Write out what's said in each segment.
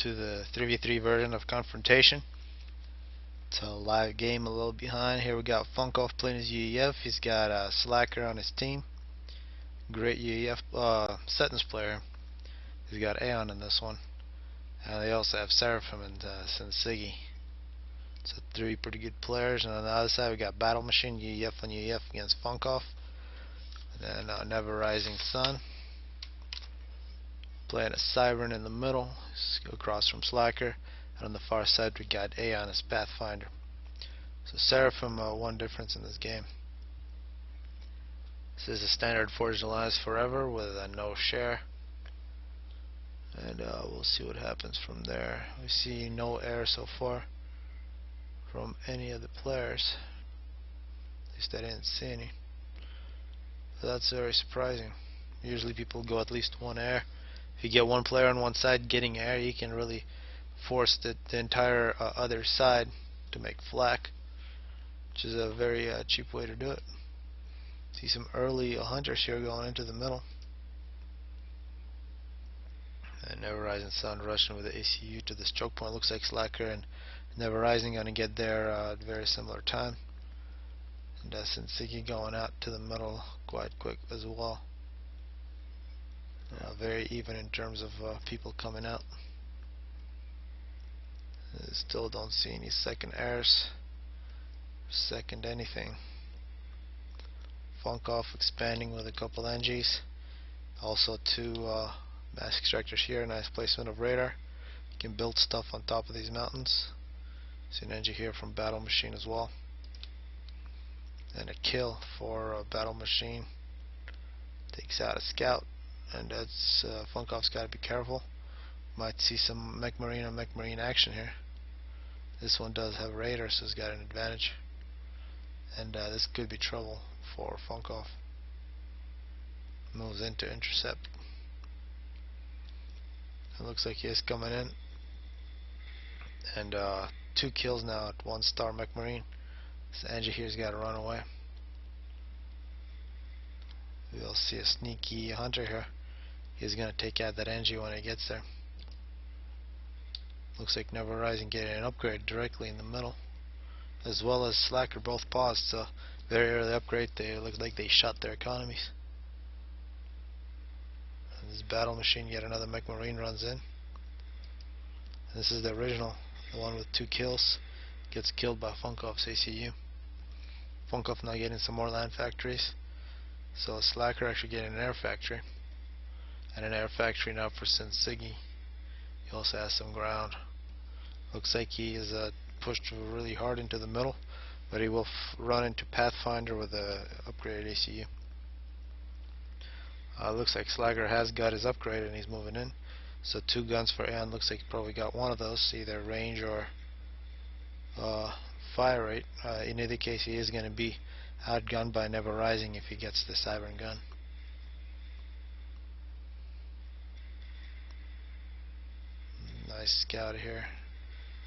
to the 3v3 version of Confrontation. It's a live game, a little behind. Here we got Funkoff playing his UEF. He's got Slacker on his team. Great UEF Sentence player. He's got Aeon in this one. And they also have Seraphim and Sensigi. So three pretty good players. And on the other side we got Battle Machine, UEF on UEF against Funkoff. And then Never Rising Sun. Playing a Siren in the middle, across from Slacker, and on the far side we got Aeon as Pathfinder. So Seraphim, one difference in this game. This is a standard Forged Alliance Forever with no share, and we'll see what happens from there. We see no air so far from any of the players. At least I didn't see any. So that's very surprising. Usually people go at least one air. If you get one player on one side getting air, you can really force the entire other side to make flak, which is a very cheap way to do it. See some early hunters here going into the middle. And Never Rising Sun rushing with the ACU to this choke point. Looks like Slacker and Never Rising going to get there at a very similar time. And Sensigi going out to the middle quite quick as well. Very even in terms of people coming out. Still don't see any second airs, second anything. Funkoff expanding with a couple NGs. Also two mass extractors here. Nice placement of radar. You can build stuff on top of these mountains. See an NG here from Battle Machine as well. And a kill for Battle Machine. Takes out a scout. And that's Funkoff's got to be careful. Might see some Mech Marine on Mech Marine action here. This one does have radar, so it's got an advantage. And this could be trouble for Funkoff. Moves in to intercept. It looks like he is coming in. And 2 kills now at 1-star Mech Marine. This Angie here's got to run away. We'll see a sneaky hunter here. He's going to take out that NG when he gets there. Looks like Never Rising getting an upgrade directly in the middle, as well as Slacker both paused, so very early upgrade. They look like they shot their economies. And this Battle Machine, yet another Mech Marine runs in. And this is the original, the one with 2 kills, gets killed by Funkoff's ACU. Funkoff now getting some more land factories, so Slacker actually getting an air factory. And an air factory now for Sensigi. He also has some ground. Looks like he is pushed really hard into the middle, but he will run into Pathfinder with a upgraded ACU. Looks like Slacker has got his upgrade and he's moving in. So 2 guns for Aeon. Looks like he probably got one of those, either range or fire rate. In either case, he is going to be outgunned by Never Rising if he gets the Siren gun. Nice scout here.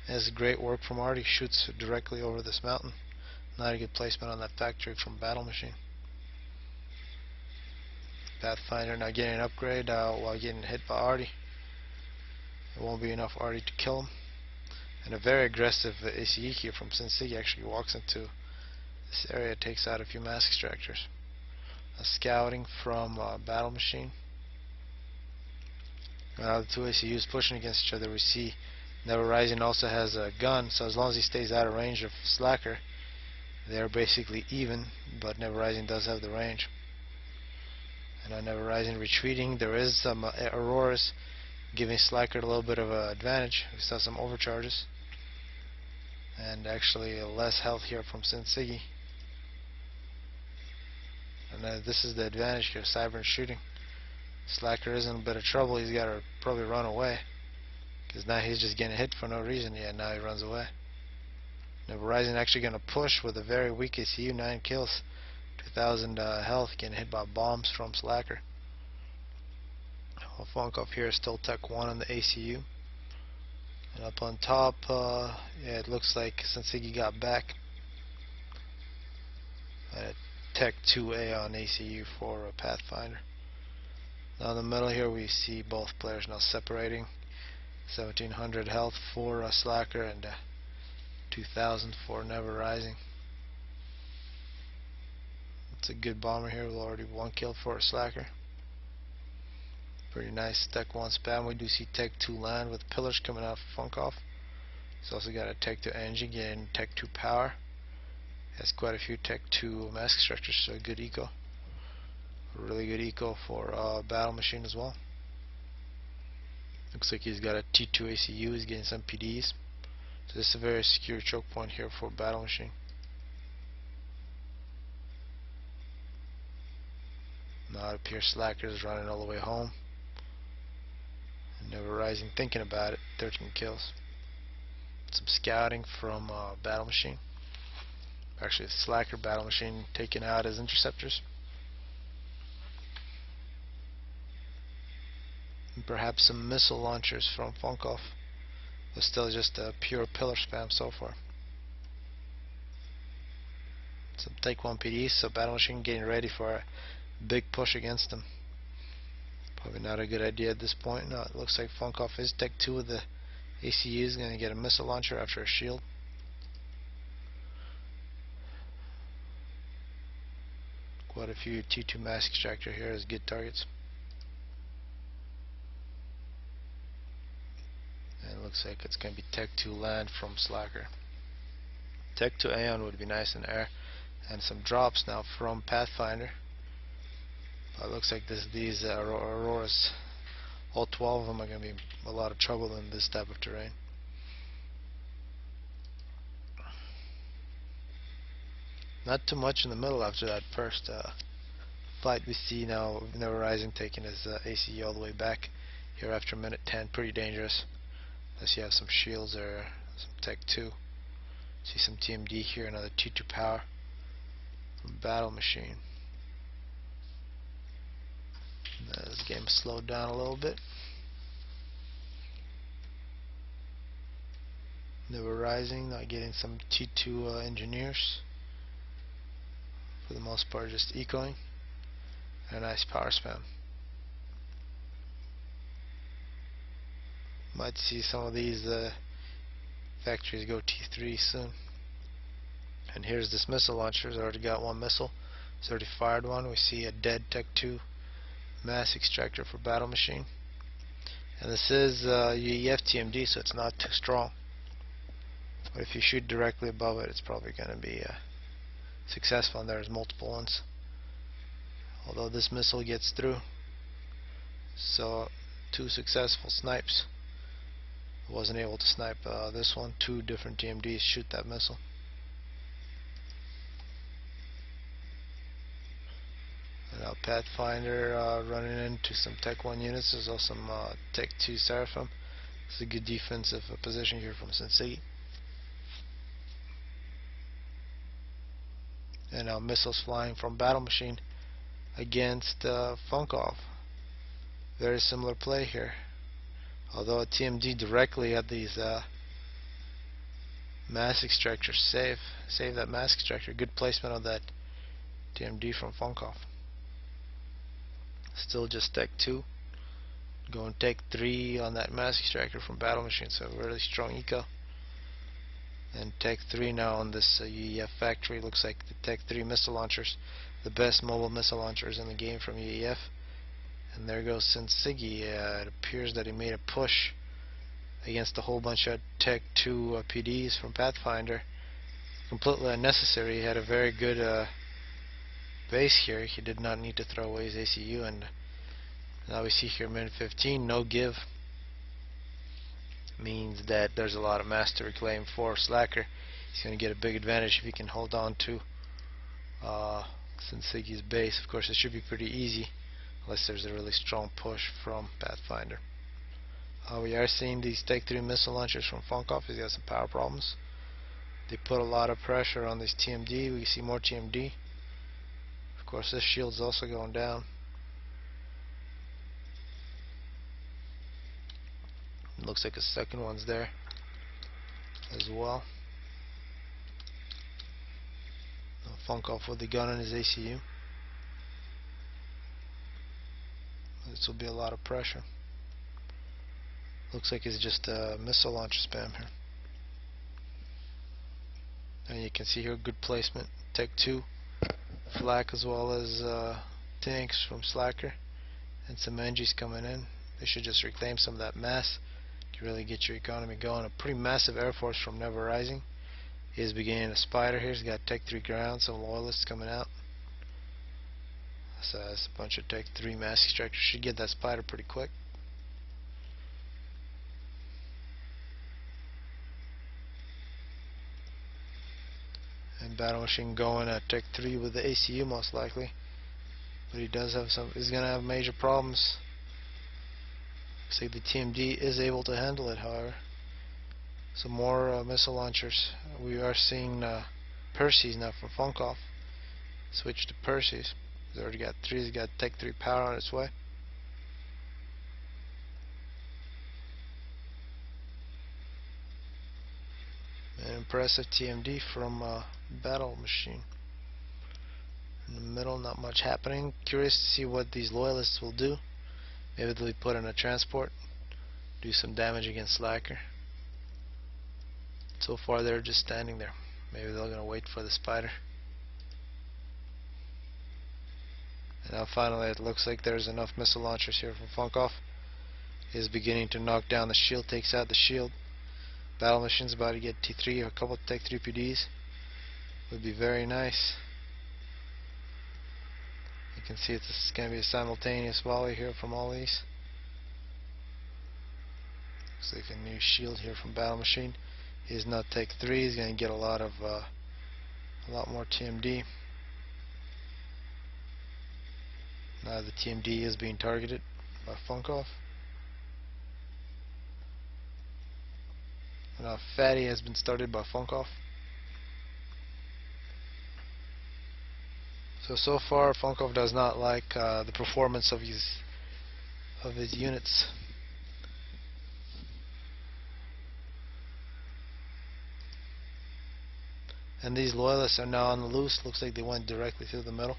That's great work from Art. He shoots directly over this mountain. Not a good placement on that factory from Battle Machine. Pathfinder now getting an upgrade while getting hit by Artie. It won't be enough Artie to kill him. And a very aggressive ACE here from Sensigi actually walks into this area, takes out a few mass extractors. Scouting from Battle Machine. Now the 2 ACUs pushing against each other. We see Never Rising also has a gun, so as long as he stays out of range of Slacker, they're basically even, but Never Rising does have the range. And on Never Rising retreating, there is some Auroras giving Slacker a little bit of an advantage. We saw some overcharges. And actually less health here from Sensigi. And this is the advantage here, Cybern shooting. Slacker is in a bit of trouble. He's got to probably run away, because now he's just getting hit for no reason. Yeah, now he runs away. Never Rising actually going to push with a very weak ACU, 9 kills, 2,000 health, getting hit by bombs from Slacker. Funkoff here is still Tech 1 on the ACU. And up on top, yeah, it looks like Sensigi got back. Tech 2A on ACU for Pathfinder. Now in the middle here we see both players now separating. 1700 health for a slacker and 2000 for Never Rising. It's a good bomber here with already 1 kill for a slacker. Pretty nice Tech 1 spam. We do see Tech 2 land with pillars coming out for Funkoff. He's also got a Tech 2 engine getting Tech 2 power. Has quite a few Tech 2 mask structures, so good eco. Really good eco for Battle Machine as well. Looks like he's got a T2 ACU. He's getting some PDs. So this is a very secure choke point here for Battle Machine. Now it appears Slacker is running all the way home. Never Rising thinking about it. 13 kills. Some scouting from Battle Machine. Actually, Slacker Battle Machine taking out his interceptors. And perhaps some missile launchers from Funkoff. But still just a pure pillar spam so far. Some Take 1 PDs, so Battle Machine getting ready for a big push against them. Probably not a good idea at this point. No, it looks like Funkoff is Tech 2 with the ACU. Is going to get a missile launcher after a shield. Quite a few T2 mask extractor here as good targets. And it looks like it's going to be Tech 2 land from Slacker. Tech 2 Aeon would be nice in air. And some drops now from Pathfinder. But it looks like these Auroras, all 12 of them are going to be a lot of trouble in this type of terrain. Not too much in the middle after that first fight. We see now Never Rising taking his ACE all the way back here after minute 10. Pretty dangerous. Unless you have some shields or some Tech 2. See some TMD here, another T2 power from Battle Machine. This game slowed down a little bit. Never Rising, not getting some T2 engineers. For the most part, just ecoing. And a nice power spam. Might see some of these factories go T3 soon. And here's this missile launcher. It's already got 1 missile. It's already fired 1. We see a dead Tech 2 mass extractor for Battle Machine. And this is UEF TMD, so it's not too strong. But if you shoot directly above it, it's probably going to be successful, and there's multiple ones. Although this missile gets through. So 2 successful snipes. Wasn't able to snipe this one. 2 different TMDs shoot that missile. And now Pathfinder running into some Tech 1 units. There's also some Tech 2 Seraphim. It's a good defensive position here from Sensei. And now missiles flying from Battle Machine against Funkoff. Very similar play here. Although a TMD directly at these mass extractors. Save that mass extractor. Good placement of that TMD from Funkoff. Still just Tech 2. Going Tech 3 on that mass extractor from Battle Machine. So really strong eco. And Tech 3 now on this UEF factory. Looks like the Tech 3 missile launchers, the best mobile missile launchers in the game from UEF. And there goes Sensigi. It appears that he made a push against a whole bunch of Tech 2 PDs from Pathfinder. Completely unnecessary. He had a very good base here. He did not need to throw away his ACU. And now we see here minute 15, no give. Means that there's a lot of mass to reclaim for Slacker. He's going to get a big advantage if he can hold on to Sensigi's base. Of course, it should be pretty easy unless there's a really strong push from Pathfinder. We are seeing these Tech 3 missile launchers from Funkoff. He's got some power problems. They put a lot of pressure on this TMD. We see more TMD. Of course, this shield's also going down. It looks like a second one's there as well. Funkoff with the gun on his ACU. This will be a lot of pressure. Looks like it's just a missile launcher spam here. And you can see here good placement. Tech 2, flak as well as tanks from Slacker, and some NGs coming in. They should just reclaim some of that mass to really get your economy going. A pretty massive air force from Never Rising. He is beginning a spider here. He's got Tech 3 ground, some loyalists coming out. So that's a bunch of Tech 3 mass extractors. Should get that spider pretty quick. And Battle Machine going at Tech 3 with the ACU most likely. But he does have some, he's gonna have major problems. Looks like the TMD is able to handle it, however. Some more missile launchers. We are seeing Percy's now from Funkov. Switch to Percy's. He's already got 3, he's got Tech 3 power on its way. An impressive TMD from Battle Machine. In the middle, not much happening. Curious to see what these loyalists will do. Maybe they'll be put in a transport, do some damage against Slacker. So far they're just standing there. Maybe they're gonna wait for the spider. And now finally it looks like there's enough missile launchers here from Funkov. He's beginning to knock down the shield, takes out the shield. Battle Machine's about to get T3, a couple of Tech 3 PDs. Would be very nice. You can see it's going to be a simultaneous volley here from all these. Looks like a new shield here from Battle Machine. He's not Tech 3. He's going to get a lot more TMD. Now the TMD is being targeted by Funkov. Now Fatty has been started by Funkov. So far Funkov does not like the performance of his units. And these loyalists are now on the loose. Looks like they went directly through the middle.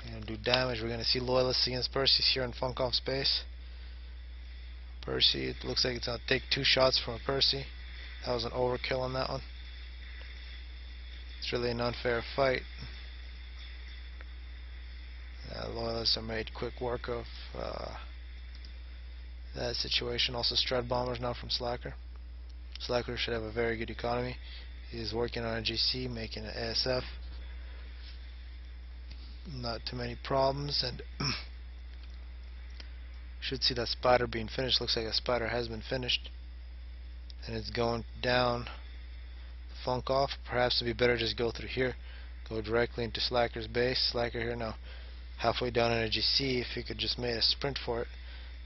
They're going to do damage. We're going to see loyalists against Percy's here in Funkov's base. Percy, it looks like it's going to take 2 shots from a Percy. That was an overkill on that one. It's really an unfair fight. Loyalists have made quick work of that situation. Also Strad Bombers now from Slacker. Slacker should have a very good economy. He's working on a GC, making an ASF. Not too many problems, and should see that spider being finished. Looks like a spider has been finished, and it's going down Funkov. Perhaps it'd be better just go through here, go directly into Slacker's base. Slacker here now halfway down in a GC. If he could just make a sprint for it.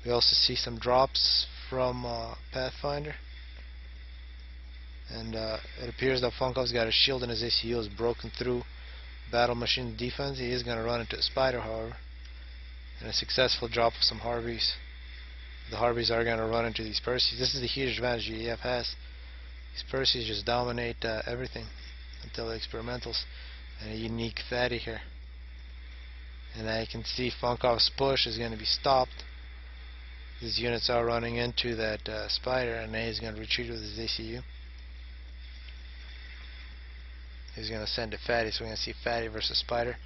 We also see some drops from Pathfinder, and it appears that Funkov's got a shield and his ACU is broken through Battle Machine's defense. He is going to run into a spider, however, and a successful drop of some Harveys. The Harveys are going to run into these Percys. This is the huge advantage UEF has. These Percys just dominate everything until the experimentals, and a unique Fatty here. And now you can see Funkov's push is going to be stopped. These units are running into that spider, and now he's going to retreat with his ACU. He's going to send a Fatty, so we're going to see Fatty versus Spider.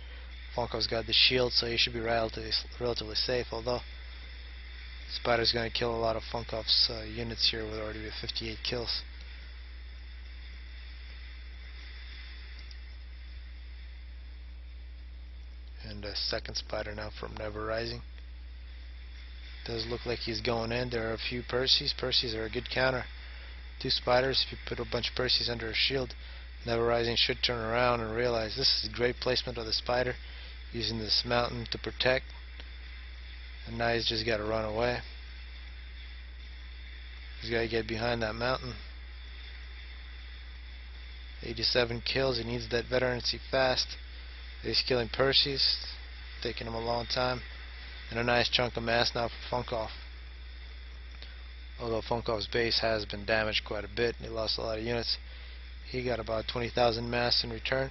Funkov's got the shield, so he should be relatively safe, although Spider's going to kill a lot of Funkov's units here with already 58 kills. And a second Spider now from Never Rising. Does look like he's going in. There are a few Percys. Percys are a good counter. 2 Spiders. If you put a bunch of Percys under a shield, Never Rising should turn around and realize this is a great placement of the spider, using this mountain to protect. And now he's just got to run away. He's got to get behind that mountain. 87 kills. He needs that veterancy fast. He's killing Percys, taking him a long time. And a nice chunk of mass now for Funkov. Although Funkov's base has been damaged quite a bit, and he lost a lot of units. He got about 20,000 mass in return.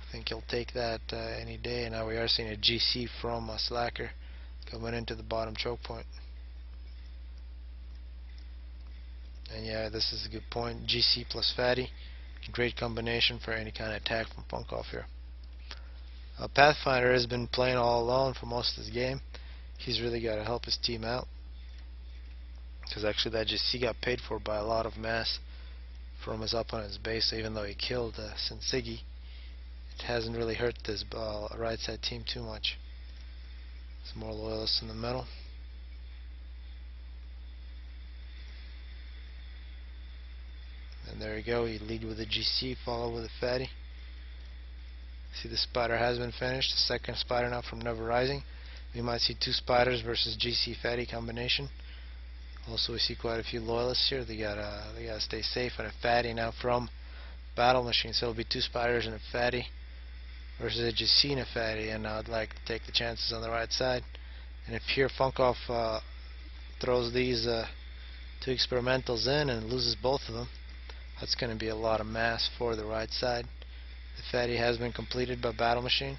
I think he'll take that any day. And now we are seeing a GC from Slacker coming into the bottom choke point. And yeah, this is a good point. GC plus Fatty, great combination for any kind of attack from Funkoff here. Pathfinder has been playing all alone for most of this game. He's really got to help his team out, because actually that GC got paid for by a lot of mass from his opponent's base. So even though he killed Sensigi, it hasn't really hurt this right side team too much. Some more loyalists in the middle. And there you go, he lead with a GC, follow with a Fatty. See, the spider has been finished. The second spider now from Never Rising. We might see 2 spiders versus GC Fatty combination. Also, we see quite a few loyalists here. They gotta stay safe. And a Fatty now from Battle Machine. So it'll be 2 spiders and a Fatty versus a GC and a Fatty. And I'd like to take the chances on the right side. And if here Funkoff throws these 2 experimentals in and loses both of them, that's going to be a lot of mass for the right side. The Fatty has been completed by Battle Machine.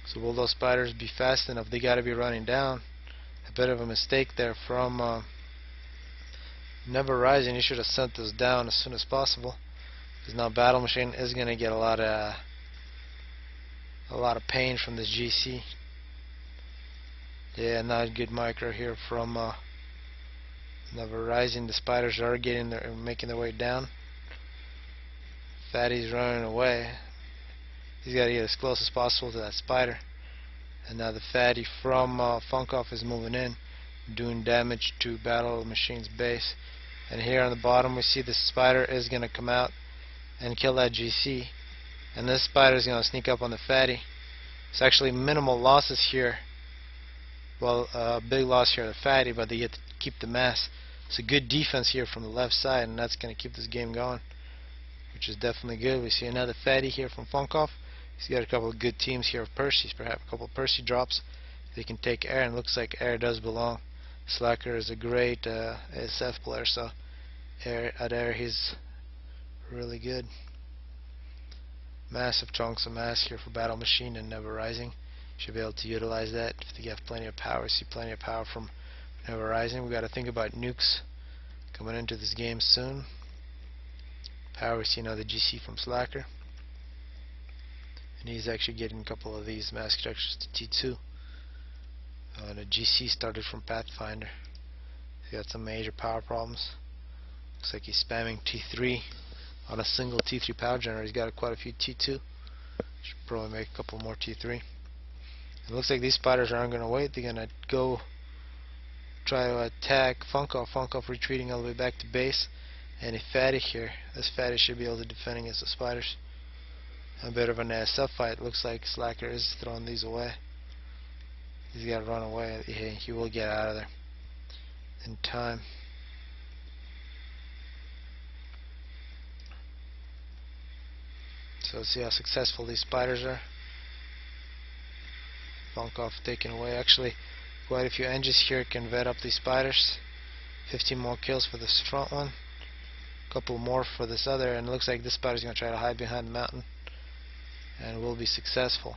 So will those spiders be fast enough? They got to be running down. A bit of a mistake there from Never Rising. He should have sent those down as soon as possible, because now Battle Machine is going to get a lot of pain from this GC. Yeah, not good micro here from Never Rising. The spiders are making their way down. Fatty's running away. He's got to get as close as possible to that spider. And now the Fatty from Funkoff is moving in, doing damage to Battle Machine's base. And here on the bottom we see the spider is going to come out and kill that GC. And this spider is going to sneak up on the Fatty. It's actually minimal losses here. Well, big loss here of the Fatty, but they get to keep the mass. It's a good defense here from the left side, and that's going to keep this game going, which is definitely good. We see another Fatty here from Funkoff. He's got a couple of good teams here of Percy's, perhaps a couple of Percy drops. They can take air, and it looks like air does belong. Slacker is a great ASF player, so at air he's really good. Massive chunks of mass here for Battle Machine and Never Rising. Should be able to utilize that if they have plenty of power. See plenty of power from Never Rising. We got to think about nukes coming into this game soon. Power, we see now the GC from Slacker, and he's actually getting a couple of these mass structures to T2. The GC started from Pathfinder. He got some major power problems. Looks like he's spamming T3 on a single T3 power generator. He's got quite a few T2. Should probably make a couple more T3. It looks like these spiders aren't going to wait. They're going to go try to attack Funkoff. Funkoff retreating all the way back to base. And a Fatty here. This Fatty should be able to defend against the spiders. A bit of an ASF fight. Looks like Slacker is throwing these away. He's got to run away. He will get out of there in time. So let's see how successful these spiders are. Funkoff taken away. Actually, quite a few engines here can vet up these spiders. 15 more kills for this front one. A couple more for this other, and it looks like this spider's going to try to hide behind the mountain and will be successful.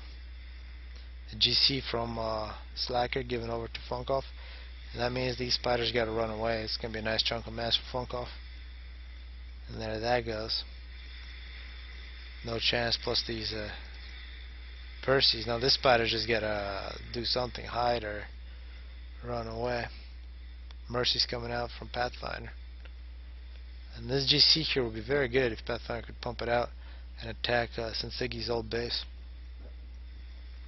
The GC from Slacker given over to Funkoff, and that means these spiders got to run away. It's going to be a nice chunk of mass for Funkoff. And there that goes. No chance, plus these Percy's. Now this spider just got to do something, hide or run away. Mercy's coming out from Pathfinder. And this GC here would be very good if Pathfinder could pump it out and attack Sensigi's old base.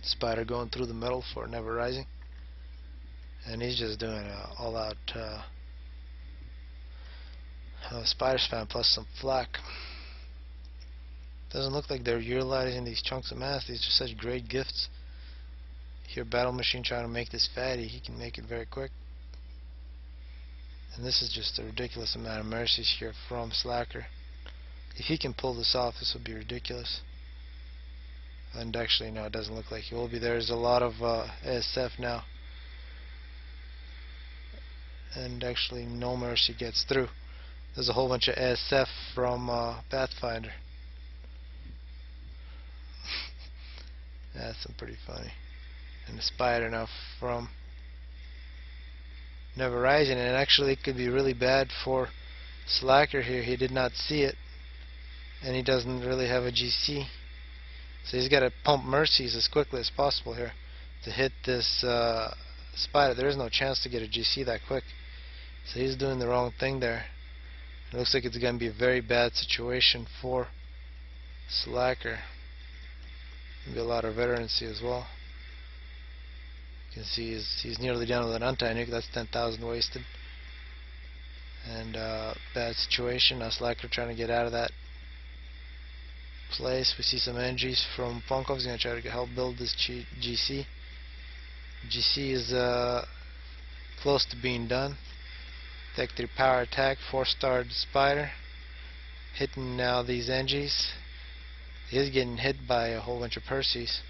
Spider going through the middle for Never Rising. And he's just doing an all-out spider spam plus some flak. Doesn't look like they're utilizing these chunks of mass. These are such great gifts. Here Battle Machine trying to make this Fatty. He can make it very quick. And this is just a ridiculous amount of mercies here from Slacker. If he can pull this off, this would be ridiculous. And actually, no, it doesn't look like he will be. There's a lot of ASF now. And actually, no mercy gets through. There's a whole bunch of ASF from Pathfinder. That's pretty funny. And the spider now from never rising, and actually it could be really bad for Slacker here. He did not see it, and he doesn't really have a GC, so he's got to pump mercies as quickly as possible here to hit this spider. There is no chance to get a GC that quick, so he's doing the wrong thing there. It looks like it's going to be a very bad situation for Slacker. Maybe a lot of veterancy as well. You can see he's nearly done with an anti-nuke. That's 10,000 wasted. And bad situation. Now Slacker trying to get out of that place. We see some NGs from Funkov. He's going to try to help build this GC. GC is close to being done. Tech 3 power attack, 4-starred spider. Hitting now these NGs. He is getting hit by a whole bunch of Perseus.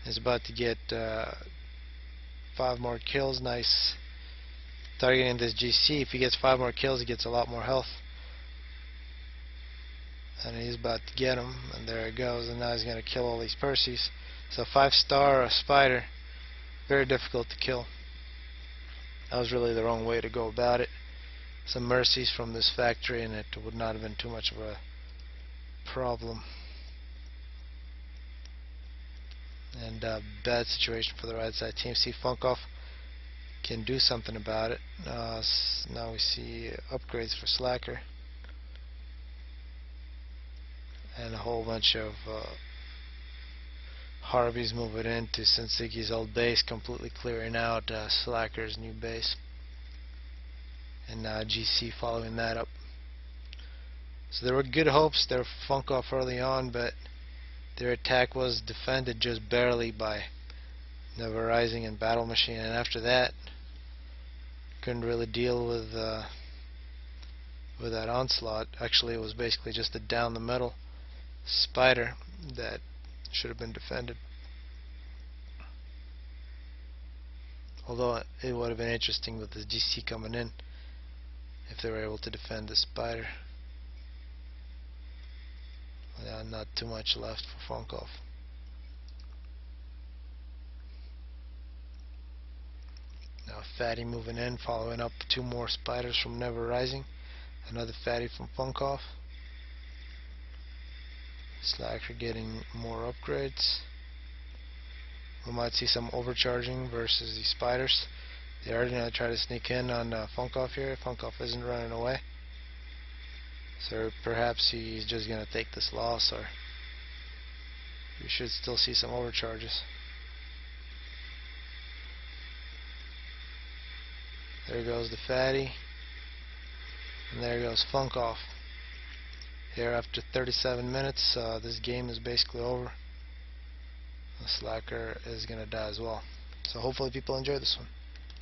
He's about to get 5 more kills. Nice targeting this GC. If he gets 5 more kills, he gets a lot more health. And he's about to get him, and there it goes. And now he's going to kill all these Perseus. So 5-star spider, very difficult to kill. That was really the wrong way to go about it. Some mercies from this factory, and it would not have been too much of a problem. And bad situation for the right side team. See, Funkov can do something about it. Now we see upgrades for Slacker, and a whole bunch of Harveys moving into Sensiki's old base, completely clearing out Slacker's new base. And GC following that up. So there were good hopes there for Funkov early on, but their attack was defended just barely by Never Rising and Battle Machine, and after that couldn't really deal with that onslaught. Actually, it was basically just a down the middle spider that should have been defended. Although it would have been interesting with the GC coming in if they were able to defend the spider. Yeah, not too much left for Funkov. Now Fatty moving in, following up 2 more spiders from Never Rising. Another Fatty from Funkov. Slacker getting more upgrades. We might see some overcharging versus these spiders. They are going to try to sneak in on Funkov here. Funkov isn't running away, so perhaps he's just going to take this loss, or we should still see some overcharges. There goes the Fatty, and there goes Funkov. Here after 37 minutes, this game is basically over. The Slacker is going to die as well. So hopefully people enjoy this one.